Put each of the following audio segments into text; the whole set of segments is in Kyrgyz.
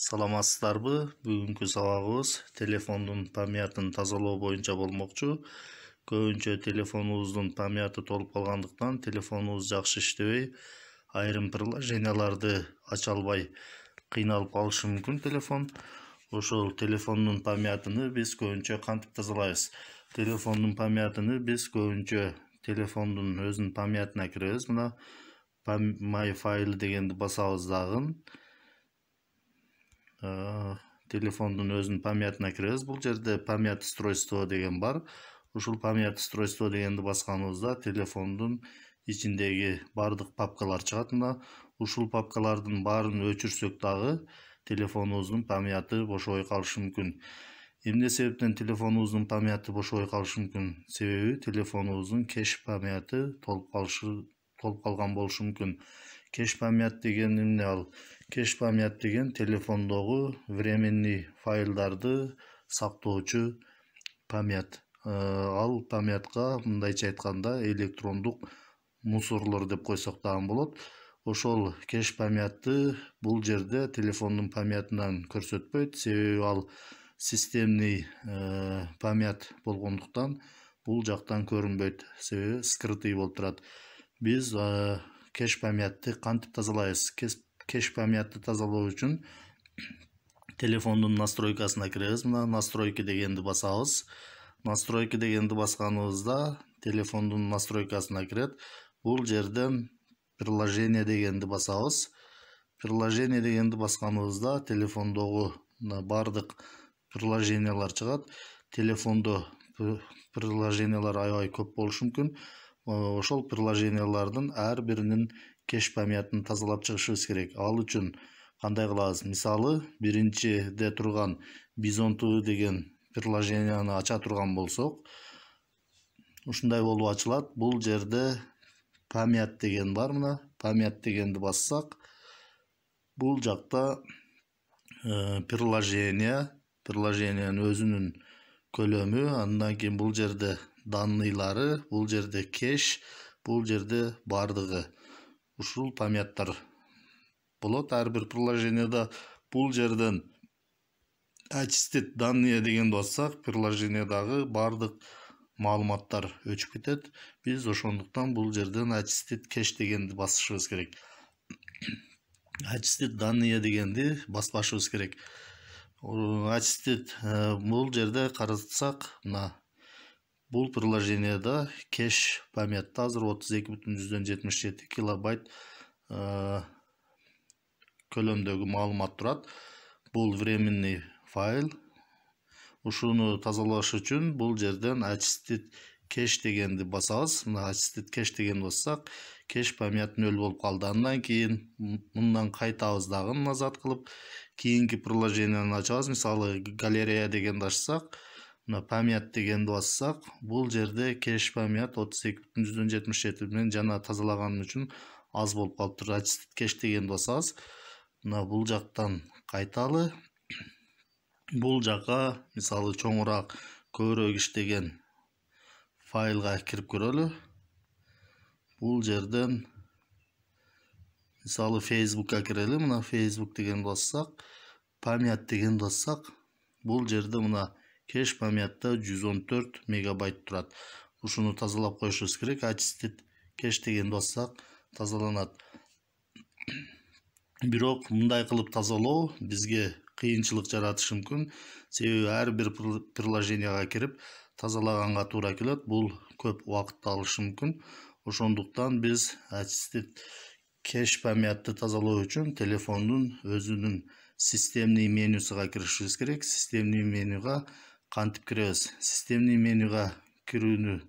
Саламатсыздарбы? Бүгүнкү сабагыбыз телефондун памятын тазалоо боюнча болмокчу. Көбүнчө телефонубуздун памяты толуп калгандыктан телефонубуз жакшы иштебей, айрым приложенияларды ача албай кыйналып калышы мүмкүн телефон. Ошол телефондун памятыны биз көбүнчө кантип тазалайбыз? Телефондун памятыны биз көбүнчө телефондун өзүнүн памятына киребиз. Мына My File дегенди басабыз дагы. Телефондун өзүнүн памятына киребиз. Бул жерде память устройство деген бар. Ушул память устройство дегенди басканыбызда телефондун ичиндеги бардык папкалар чыгат. Мына ушул папкалардын баарын өчүрсөк дагы телефонубуздун памяты бошобой калышы мүмкүн. Эмне себептен телефонубуздун памяты бошобой калышы мүмкүн? Себеби телефонубуздун кеш памяты толуп калган болушу мүмкүн. Кеш память деген эмне ал? Кеш память деген телефондогу временный файлдарды сактоочу память. Ал памятка мындайча айтканда электрондук мусорлор деп койсок дагы болот. Ошол кеш памятты бул жерде телефондун памятынан көрсөтпөйт, себеби ал системный память болгондуктан бул жактан көрүнбөйт, себеби скрытый болуп турат. Биз кеш памятты кантип тазалайбыз? Кеш памятты тазалоо үчүн телефондун настройкасына киребиз. Мына настройки дегенди басабыз. Настройки дегенди басканыбызда телефондун настройкасына кирет. Бул жерден приложение дегенди басабыз. Приложение дегенди басканыбызда телефондогу бардык приложениялар чыгат. Телефондо приложениялар аябай көп болушу мүмкүн. Ошол приложениялардын ар биринин кеш памятын тазалап чыгышыбыз керек. Ал үчүн кандай кылабыз? Мисалы, биринчиде турган Bison TV деген приложенияны ача турган болсок, ушундай болуп ачылат. Бул жерде память деген бар. Мына память дегенди бассак, бул жакта приложениянын өзүнүн көлөмү, андан кийин бул жерде данныйлары, бул жерде кеш, бул жерде бардыгы ушул памяттар болот. Ар бир приложенияда бул жерден очистить данные деген бассак, приложениядагы бардык маалыматтар өчүп кетет. Биз ошондуктан бул жерден очистить кеш дегенди басышыбыз керек. Очистить данные дегенди баспашыбыз керек. Очистить бул жерде карасак, мына бул приложенияда кеш памятта азыр 32,77 килобайт көлөмдөгү маалымат турат. Бул временный файл. Ушуну тазалаш үчүн бул жерден очистить кеш дегенди басабыз. Мына очистить кеш деген бассак, кеш память 0 болуп калды. Андан кийин мындан кайтабыз дагы назад кылып, кийинки приложенияны ачабыз. Мисалы, галерея дегенди ачсак, мына память дегенди бассак, бул жерде кеш память 32,77 менен жана тазалаган үчүн аз болуп калыптыр. Очистить кеш дегенди басабыз. Мына бул жактан кайталы. Бул жака, мисалы, чоңураак, көбүрөөк иштеген файлга кирип көрөлү. Бул жерден мисалы Facebook'ка кирели. Мына Facebook деген бассак, память деген бассак, бул жерде мына кеш памятта 114 мегабайт турат. Ушуну тазалап коюшубуз керек. Очистить кеш деген бассак, тазаланат. Бирок мындай кылып тазалоо бизге кыйынчылык жаратышы мүмкүн. Себеби ар бир приложенияга кирип тазалаганга туура келет. Бул көп убакыт алышы мүмкүн. Ошондуктан биз очистить кеш памятты тазалоо үчүн телефондун өзүнүн системный менюсуга киришибиз керек. Системный менюга кантип киребиз? Системный менюга кирүүнү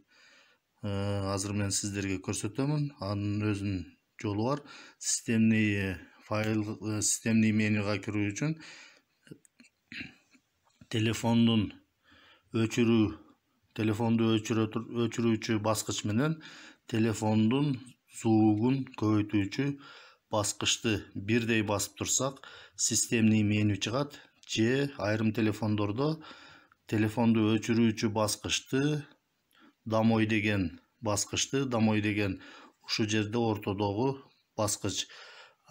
азыр мен сиздерге көрсөтөмүн. Анын өзүнүн жолу бар. Системный менюга кирүү үчүн телефонду өчүрүүчү баскыч менен телефондун звугун көбөйтүүчү баскычты бирдей басып турсак, системный меню чыгат. Же айрым телефондордо телефонду өчүрүүчү баскычты домой деген ушу жерде ортодогу баскыч.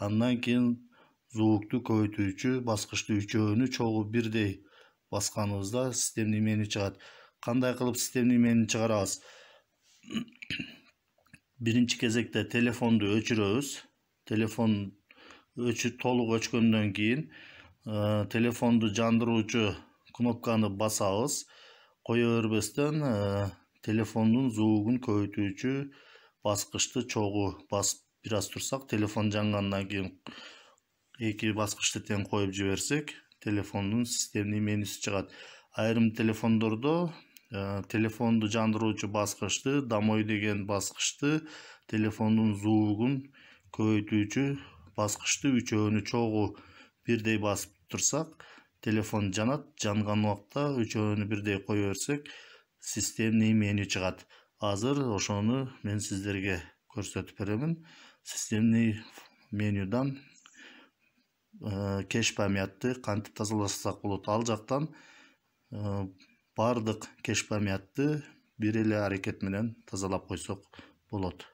Андан кийин звукту көбөйтүүчү баскычты үчөөнү чогуу бирдей басканыбызда системный меню чыгат. Кандай кылып системный меню чыгарабыз? Биринчи кезекте телефонду өчүрөбүз. Телефон толук өчкөндөн кийин телефонду жандыруучу кнопканы басабыз. Кое бербестен телефондун звугун көбөйтүүчү баскычты чогуу басып бир аз турсак, телефон жангандан кийин эки баскычты тең коюп жиберсек, телефондун системный менюсу чыгат. Айрым телефондордо телефонду жандыруучу баскычты, домой деген баскычты, телефондун звугун көбөйтүүчү баскычты үчөөнү чогуу бирдей басып турсак, телефон жанат. Жанган убакта үчөөнү бирдей кое берсек, системный меню чыгат. Азыр ошону мен сиздерге көрсөтүп беремин. Системный менюдан кеш памятты кантип тазаласак болот? Ал жактан бардык кеш памятты бир эле аракет менен тазалап койсок болот.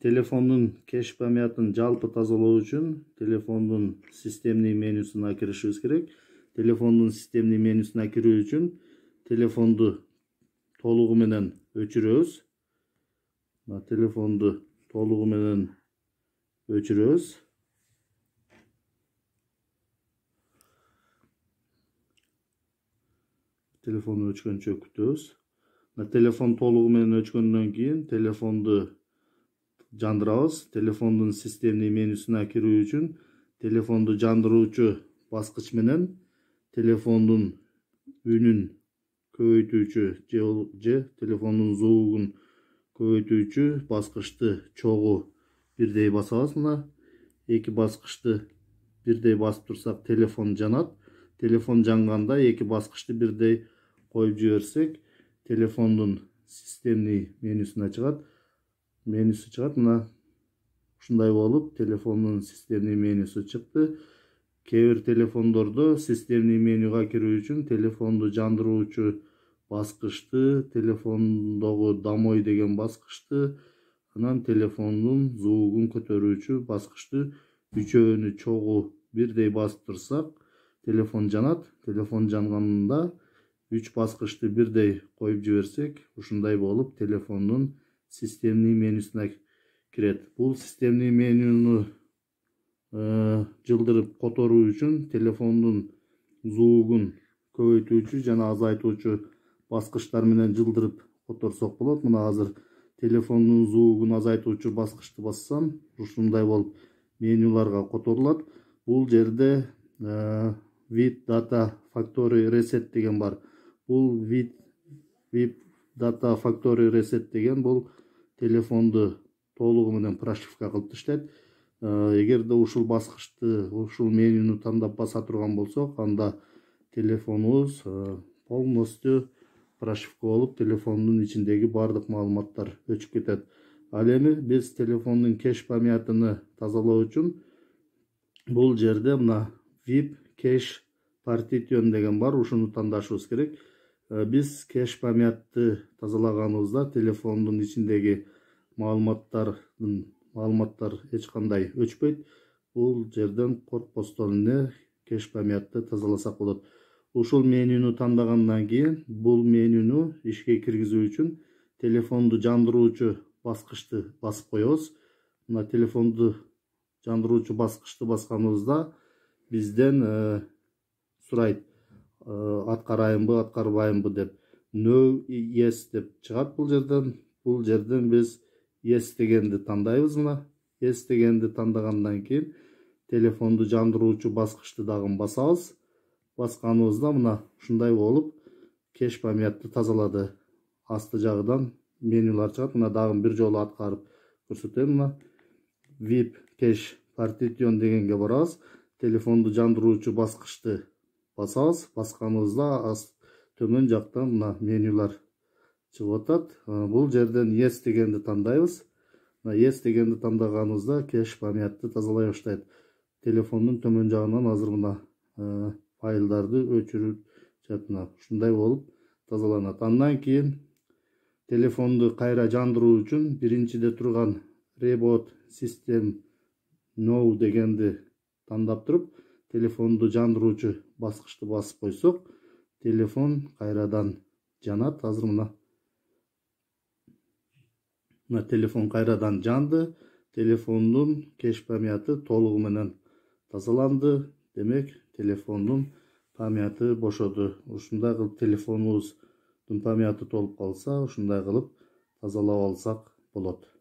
Телефондун кеш памятын жалпы тазалоо үчүн телефондун системный менюсуна киришибиз керек. Телефондун системный менюсуна кирүү үчүн телефонду толугу менен өчүрөбүз. Телефонду толугу менен өчүрөбүз. Телефонду өчкөнчө күтөбүз. Телефон толугу менен өчкөндөн кийин телефонду жандырабыз. Телефондун системный менюсуна кирүү үчүн телефонду жандыруучу баскыч менен телефондун үнүн көбөйтүүчү же телефондун звугун көбөйтүүчү баскычты чогуу бирдей басабыз. Эки баскычты бирдей басып турсак, телефон жанат. Телефон жанганда эки баскычты бирдей коюп жиберсек, телефондун системный менюсуна чыгат. Ушундай болуп, телефондун системный менюсу чыкты. Кээ бир телефондордо системный менюга кирүү үчүн телефонду жандыруучу баскычты, телефондогу домой деген баскычты, анан телефондун звугун көтөрүүчү баскычты үчөөнү чогуу бирдей басып турсак, телефон жанат. Телефон жанганда 3 баскычты бирдей коюп жиберсек, ушундай болуп телефондун системный менюсуна кирет. Бул системный менюну жылдырып которуу үчүн телефондун звугун көбөйтүүчү жана азайтуучу баскычтар менен жылдырып которсок болот. Мына азыр телефондун звугун азайтуучу баскычты бассам, ушундай болуп менюларга которулат. Бул жерде With Data Factory Reset деген бар. Бул With Data Factory Reset деген бул телефонду толугу менен прошивка кылып таштайт. Эгерде ушул баскычты, ушул менюну тандап баса турган болсок, анда телефонубуз полностью прошивка болуп, телефондун ичиндеги бардык маалыматтар өчүп кетет. Ал эми биз телефондун кеш памятыны тазалоо үчүн бул жерде мына VIP Cache Partition деген бар, ушуну тандашыбыз керек. Биз кеш памятты тазалаганыбызда телефондун ичиндеги маалыматтар эч кандай өчпөйт. Бул жерден корпостон эле кеш памятты тазаласак болот. Ушул менюну тандагандан кийин бул менюну ишке киргизүү үчүн телефонду жандыруучу баскычты басып коебуз. Мына телефонду жандыруучу баскычты басканыбызда бизден сурайт: аткарайынбы, аткарбайынбы деп. No, yes деп чыгат бул жерден. Бул жерден биз yes дегенди тандайбыз. Мына yes дегенди тандагандан кийин телефонду жандыруучу баскычты дагы басабыз. Басканыбызда мына ушундай болуп кеш памятты тазалады. Асты жагынан менюлар чыгат. Мына дагы бир жолу аткарып көрсөтөм. Мына VIP Cache Partition дегенге барабыз. Телефонду жандыруучу баскычты басабыз. Басканыбызда төмөн жактан мына менюлар чыгып атат. Бул жерден yes дегенди тандайбыз. Yes дегенди тандаганыбызда кеш памятты тазалай баштайт. Телефондун төмөн жагынан азыр мына файлдарды өчүрүп жатына. Ушундай болуп тазаланат. Андан кийин телефонду кайра жандыруу үчүн биринчиде турган Reboot System no дегенди тандап туруп телефонду жандыруучу баскычты басып койсок, телефон кайрадан жанат. Азыр мына телефон кайрадан жанды. Телефондун кеш памяты толугу менен тазаланды. Демек, телефондун памяты бошоду. Ушундай кылып телефонубуздун памяты толуп калса, ушундай кылып тазалап алсак болот.